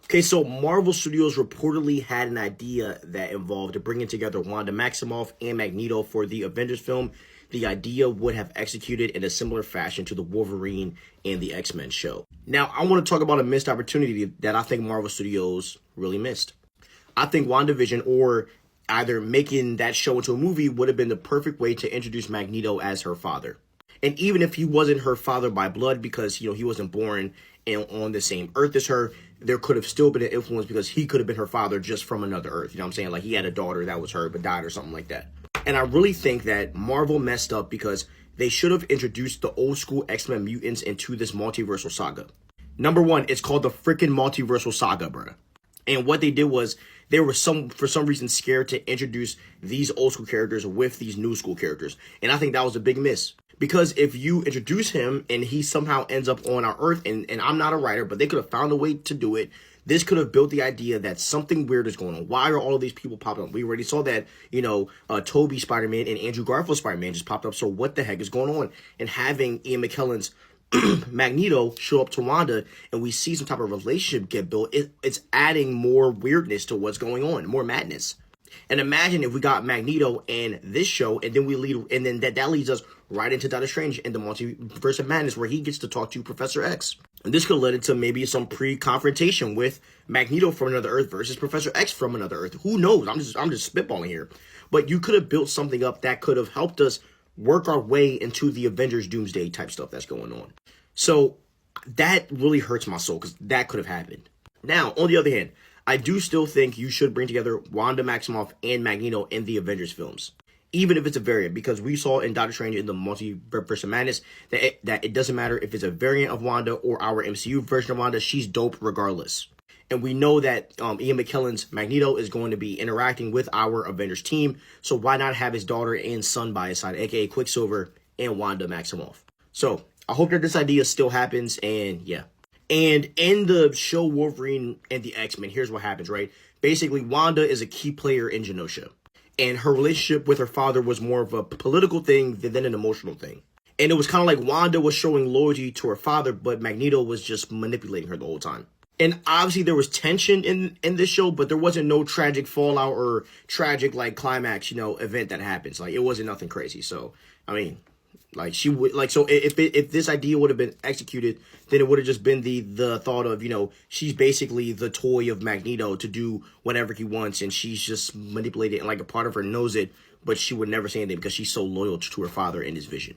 Okay, so Marvel Studios reportedly had an idea that involved bringing together Wanda Maximoff and Magneto for the Avengers film. The idea would have executed in a similar fashion to the Wolverine and the X-Men show. Now, I want to talk about a missed opportunity that I think Marvel Studios really missed. I think WandaVision, or either making that show into a movie, would have been the perfect way to introduce Magneto as her father. And even if he wasn't her father by blood, because he wasn't born on the same earth as her, there could have still been an influence because he could have been her father just from another earth. You know what I'm saying? Like, he had a daughter that was her but died or something like that. And I really think that Marvel messed up because they should have introduced the old school X-Men mutants into this multiversal saga. Number one, it's called the freaking multiversal saga, bruh. And what they did was they were for some reason scared to introduce these old school characters with these new school characters. And I think that was a big miss. Because if you introduce him and he somehow ends up on our Earth, and I'm not a writer, but they could have found a way to do it. This could have built the idea that something weird is going on. Why are all of these people popping up? We already saw that, Toby Spider-Man and Andrew Garfield Spider-Man just popped up. So what the heck is going on? And having Ian McKellen's Magneto show up to Wanda and we see some type of relationship get built, it's adding more weirdness to what's going on, more madness. And imagine if we got Magneto in this show, and then that leads us right into Doctor Strange in the Multiverse of Madness, where he gets to talk to Professor X. And this could have led into maybe some pre-confrontation with Magneto from another Earth versus Professor X from another Earth. Who knows? I'm just spitballing here. But you could have built something up that could have helped us work our way into the Avengers Doomsday type stuff that's going on. So that really hurts my soul because that could have happened. Now, on the other hand, I do still think you should bring together Wanda Maximoff and Magneto in the Avengers films, even if it's a variant, because we saw in Doctor Strange in the Multiverse of Madness that it doesn't matter if it's a variant of Wanda or our MCU version of Wanda, she's dope regardless. And we know that Ian McKellen's Magneto is going to be interacting with our Avengers team, so why not have his daughter and son by his side, aka Quicksilver and Wanda Maximoff? So I hope that this idea still happens, and yeah. And in the show Wolverine and the X-Men, here's what happens, right? Basically, Wanda is a key player in Genosha. And her relationship with her father was more of a political thing than an emotional thing. And it was kind of like Wanda was showing loyalty to her father, but Magneto was just manipulating her the whole time. And obviously there was tension in this show, but there wasn't no tragic fallout or tragic climax, event that happens. Like, it wasn't nothing crazy. So, I mean, she would so if this idea would have been executed, then it would have just been the thought of she's basically the toy of Magneto to do whatever he wants, and she's just manipulated, and a part of her knows it, but she would never say anything because she's so loyal to her father in his vision.